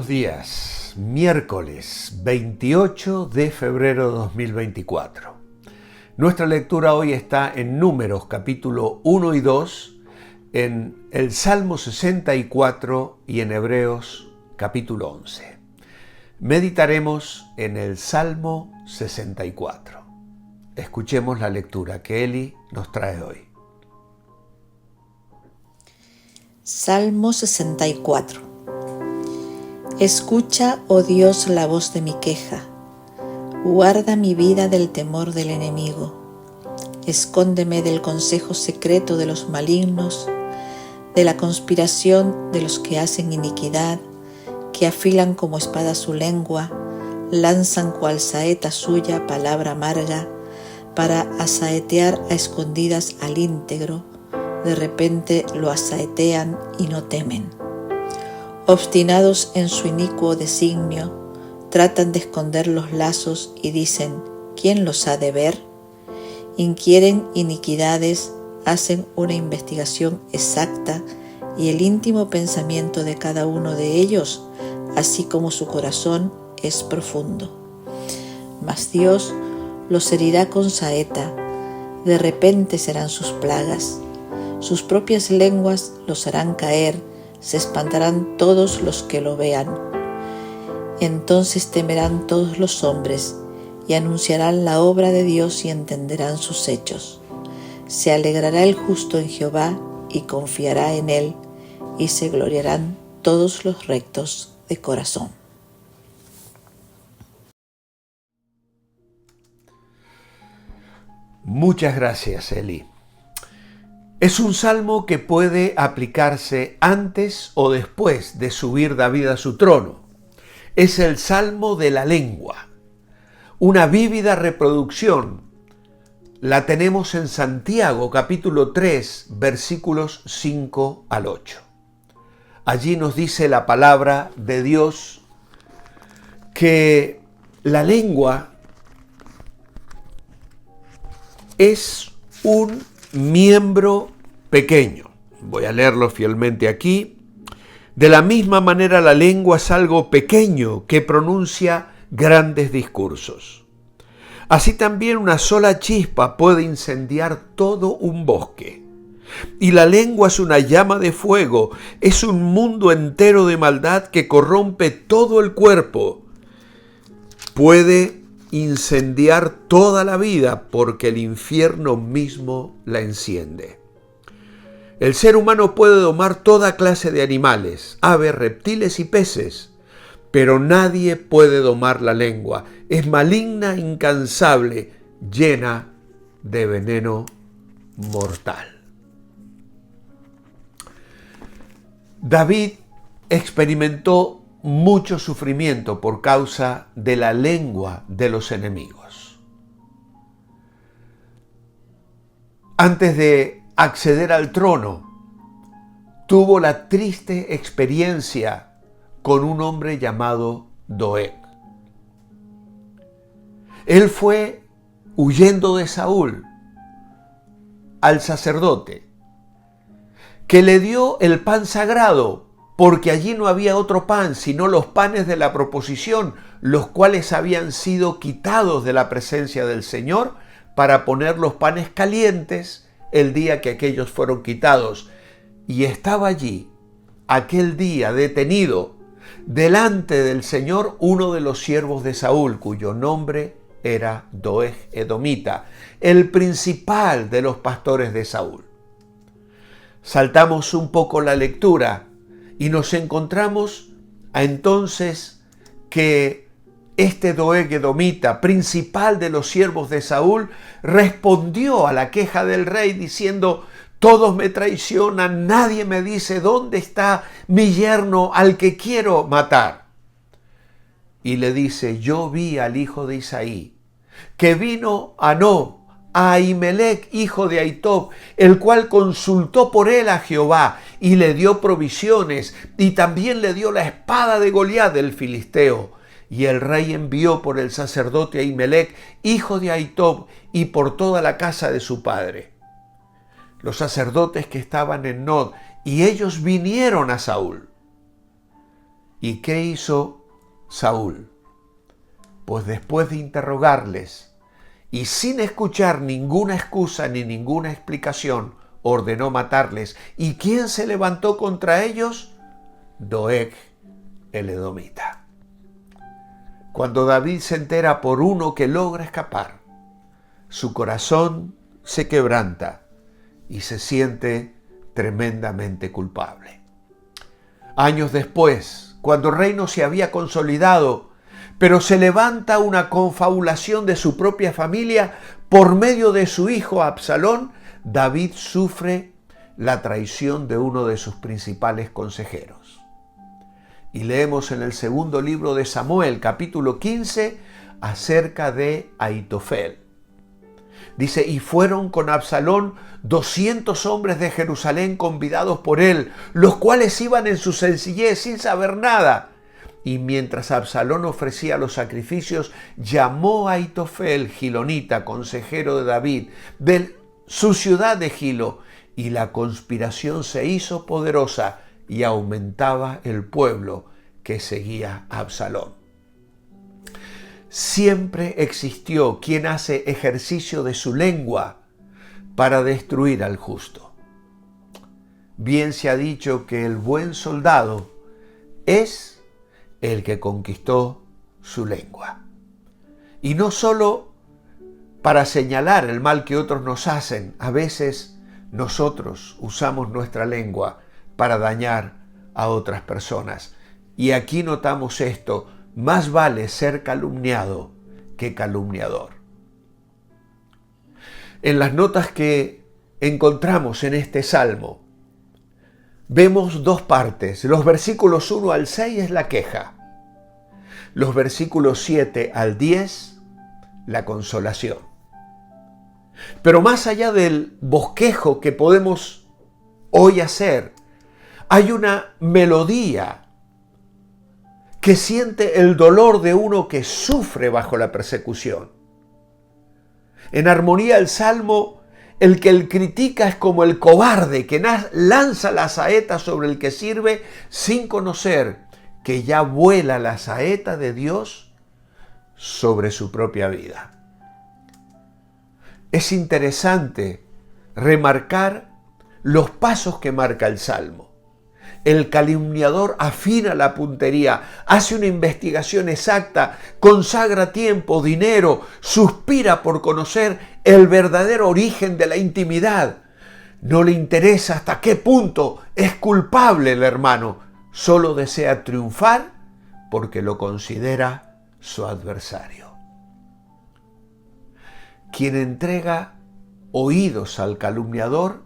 días, miércoles 28 de febrero de 2024. Nuestra lectura hoy está en Números capítulo 1 y 2, en el Salmo 64 y en Hebreos capítulo 11. Meditaremos en el Salmo 64. Escuchemos la lectura que Eli nos trae hoy. Salmo 64. Escucha, oh Dios, la voz de mi queja. Guarda mi vida del temor del enemigo. Escóndeme del consejo secreto de los malignos, de la conspiración de los que hacen iniquidad, que afilan como espada su lengua, lanzan cual saeta suya palabra amarga, para asaetear a escondidas al íntegro. De repente lo asaetean y no temen. Obstinados en su inicuo designio, tratan de esconder los lazos y dicen, ¿quién los ha de ver? Inquieren iniquidades, hacen una investigación exacta y el íntimo pensamiento de cada uno de ellos, así como su corazón, es profundo. Mas Dios los herirá con saeta, de repente serán sus plagas. Sus propias lenguas los harán caer, se espantarán todos los que lo vean. Entonces temerán todos los hombres y anunciarán la obra de Dios y entenderán sus hechos. Se alegrará el justo en Jehová y confiará en él, y se gloriarán todos los rectos de corazón. Muchas gracias, Eli. Es un salmo que puede aplicarse antes o después de subir David a su trono. Es el salmo de la lengua. Una vívida reproducción la tenemos en Santiago, capítulo 3, versículos 5 al 8. Allí nos dice la palabra de Dios que la lengua es un miembro pequeño. Voy a leerlo fielmente aquí. De la misma manera, la lengua es algo pequeño que pronuncia grandes discursos. Así también una sola chispa puede incendiar todo un bosque. Y la lengua es una llama de fuego, es un mundo entero de maldad que corrompe todo el cuerpo. Puede incendiar toda la vida porque el infierno mismo la enciende. El ser humano puede domar toda clase de animales, aves, reptiles y peces, pero nadie puede domar la lengua. Es maligna, incansable, llena de veneno mortal. David experimentó mucho sufrimiento por causa de la lengua de los enemigos. Antes de acceder al trono, tuvo la triste experiencia con un hombre llamado Doeg. Él fue huyendo de Saúl al sacerdote, que le dio el pan sagrado, porque allí no había otro pan, sino los panes de la proposición, los cuales habían sido quitados de la presencia del Señor para poner los panes calientes el día que aquellos fueron quitados. Y estaba allí, aquel día, detenido, delante del Señor, uno de los siervos de Saúl, cuyo nombre era Doeg Edomita, el principal de los pastores de Saúl. Saltamos un poco la lectura y nos encontramos entonces que este Doeg Edomita, principal de los siervos de Saúl, respondió a la queja del rey diciendo: todos me traicionan, nadie me dice dónde está mi yerno al que quiero matar. Y le dice: yo vi al hijo de Isaí, que vino a Nob, a Ahimelech, hijo de Ahitob, el cual consultó por él a Jehová y le dio provisiones y también le dio la espada de Goliat del filisteo. Y el rey envió por el sacerdote Ahimelech, hijo de Ahitob, y por toda la casa de su padre. Los sacerdotes que estaban en Nob, y ellos vinieron a Saúl. ¿Y qué hizo Saúl? Pues después de interrogarles y sin escuchar ninguna excusa ni ninguna explicación, ordenó matarles. ¿Y quién se levantó contra ellos? Doeg, el edomita. Cuando David se entera por uno que logra escapar, su corazón se quebranta y se siente tremendamente culpable. Años después, cuando el reino se había consolidado, pero se levanta una confabulación de su propia familia por medio de su hijo Absalón, David sufre la traición de uno de sus principales consejeros. Y leemos en el segundo libro de Samuel, capítulo 15, acerca de Ahitofel. Dice, y fueron con Absalón 200 hombres de Jerusalén convidados por él, los cuales iban en su sencillez sin saber nada. Y mientras Absalón ofrecía los sacrificios, llamó a Ahitofel, gilonita, consejero de David, de su ciudad de Gilo, y la conspiración se hizo poderosa y aumentaba el pueblo que seguía a Absalón. Siempre existió quien hace ejercicio de su lengua para destruir al justo. Bien se ha dicho que el buen soldado es el que conquistó su lengua. Y no solo para señalar el mal que otros nos hacen, a veces nosotros usamos nuestra lengua para dañar a otras personas. Y aquí notamos esto: más vale ser calumniado que calumniador. En las notas que encontramos en este salmo, vemos dos partes. Los versículos 1 al 6 es la queja. Los versículos 7 al 10, la consolación. Pero más allá del bosquejo que podemos hoy hacer, hay una melodía que siente el dolor de uno que sufre bajo la persecución. En armonía el salmo, el que él critica es como el cobarde que lanza la saeta sobre el que sirve sin conocer que ya vuela la saeta de Dios sobre su propia vida. Es interesante remarcar los pasos que marca el salmo. El calumniador afina la puntería, hace una investigación exacta, consagra tiempo, dinero, suspira por conocer el verdadero origen de la intimidad. No le interesa hasta qué punto es culpable el hermano, solo desea triunfar porque lo considera su adversario. Quien entrega oídos al calumniador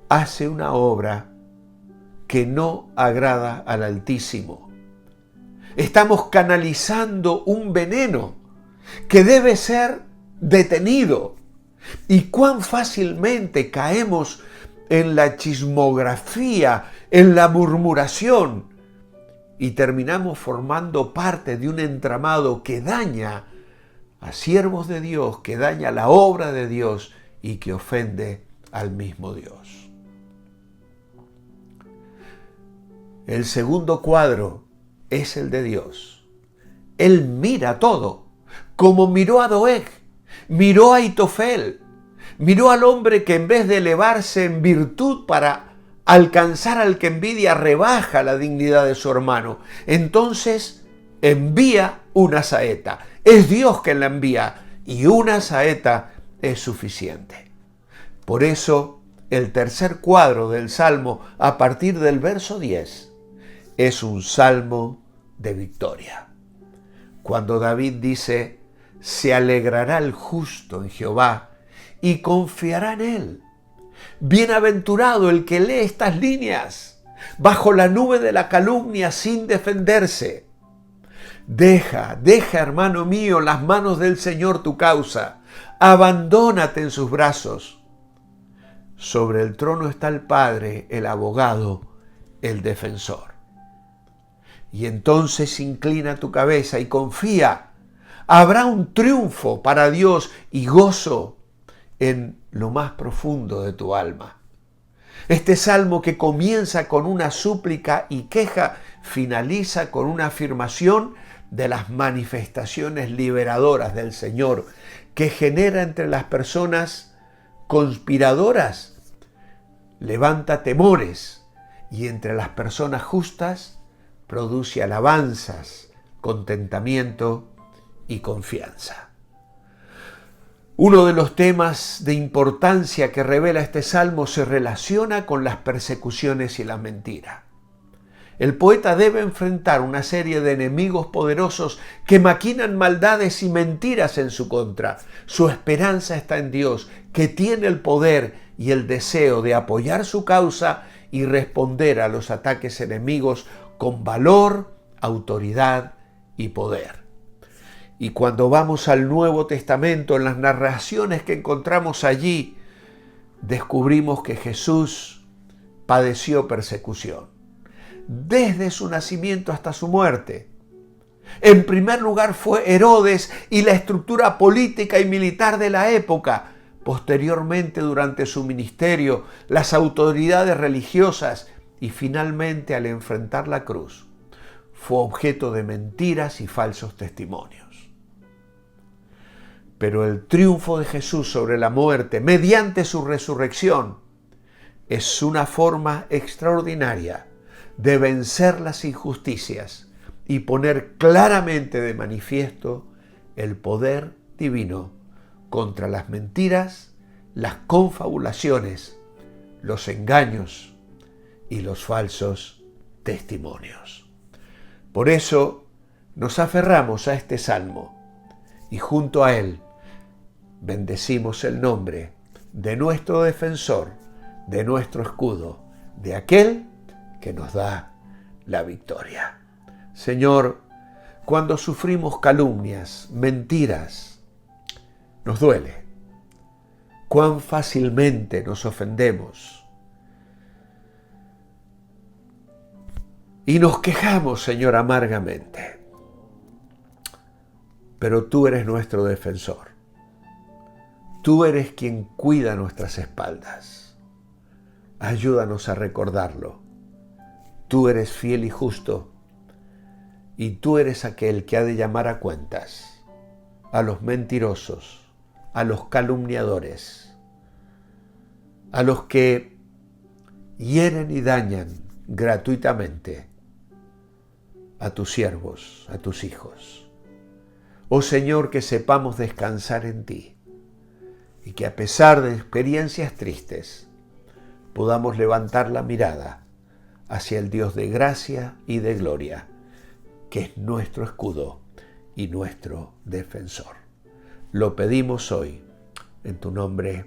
hace una obra que no agrada al Altísimo. Estamos canalizando un veneno que debe ser detenido. Y cuán fácilmente caemos en la chismografía, en la murmuración, y terminamos formando parte de un entramado que daña a siervos de Dios, que daña la obra de Dios y que ofende al mismo Dios. El segundo cuadro es el de Dios. Él mira todo, como miró a Doeg, miró a Ahitofel, miró al hombre que en vez de elevarse en virtud para alcanzar al que envidia, rebaja la dignidad de su hermano. Entonces envía una saeta. Es Dios quien la envía y una saeta es suficiente. Por eso el tercer cuadro del Salmo, a partir del verso 10, es un salmo de victoria. Cuando David dice, se alegrará el justo en Jehová y confiará en él. Bienaventurado el que lee estas líneas bajo la nube de la calumnia sin defenderse. Deja, hermano mío, las manos del Señor tu causa. Abandónate en sus brazos. Sobre el trono está el Padre, el abogado, el defensor. Y entonces inclina tu cabeza y confía. Habrá un triunfo para Dios y gozo en lo más profundo de tu alma. Este salmo, que comienza con una súplica y queja, finaliza con una afirmación de las manifestaciones liberadoras del Señor, que genera entre las personas conspiradoras, levanta temores, y entre las personas justas produce alabanzas, contentamiento y confianza. Uno de los temas de importancia que revela este salmo se relaciona con las persecuciones y la mentira. El poeta debe enfrentar una serie de enemigos poderosos que maquinan maldades y mentiras en su contra. Su esperanza está en Dios, que tiene el poder y el deseo de apoyar su causa y responder a los ataques enemigos con valor, autoridad y poder. Y cuando vamos al Nuevo Testamento, en las narraciones que encontramos allí, descubrimos que Jesús padeció persecución, desde su nacimiento hasta su muerte. En primer lugar fue Herodes y la estructura política y militar de la época. Posteriormente, durante su ministerio, las autoridades religiosas, y finalmente al enfrentar la cruz, fue objeto de mentiras y falsos testimonios. Pero el triunfo de Jesús sobre la muerte, mediante su resurrección, es una forma extraordinaria de vencer las injusticias y poner claramente de manifiesto el poder divino contra las mentiras, las confabulaciones, los engaños y los falsos testimonios. Por eso nos aferramos a este salmo y junto a él bendecimos el nombre de nuestro defensor, de nuestro escudo, de aquel que nos da la victoria. Señor, cuando sufrimos calumnias, mentiras, nos duele. Cuán fácilmente nos ofendemos. Y nos quejamos, Señor, amargamente. Pero tú eres nuestro defensor. Tú eres quien cuida nuestras espaldas. Ayúdanos a recordarlo. Tú eres fiel y justo, y tú eres aquel que ha de llamar a cuentas a los mentirosos, a los calumniadores, a los que hieren y dañan gratuitamente a tus siervos, a tus hijos. Oh Señor, que sepamos descansar en ti y que a pesar de experiencias tristes podamos levantar la mirada hacia el Dios de gracia y de gloria, que es nuestro escudo y nuestro defensor. Lo pedimos hoy, en tu nombre.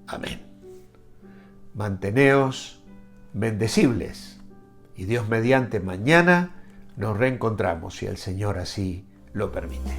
Amén. Manteneos bendecibles y Dios mediante mañana nos reencontramos si el Señor así lo permite.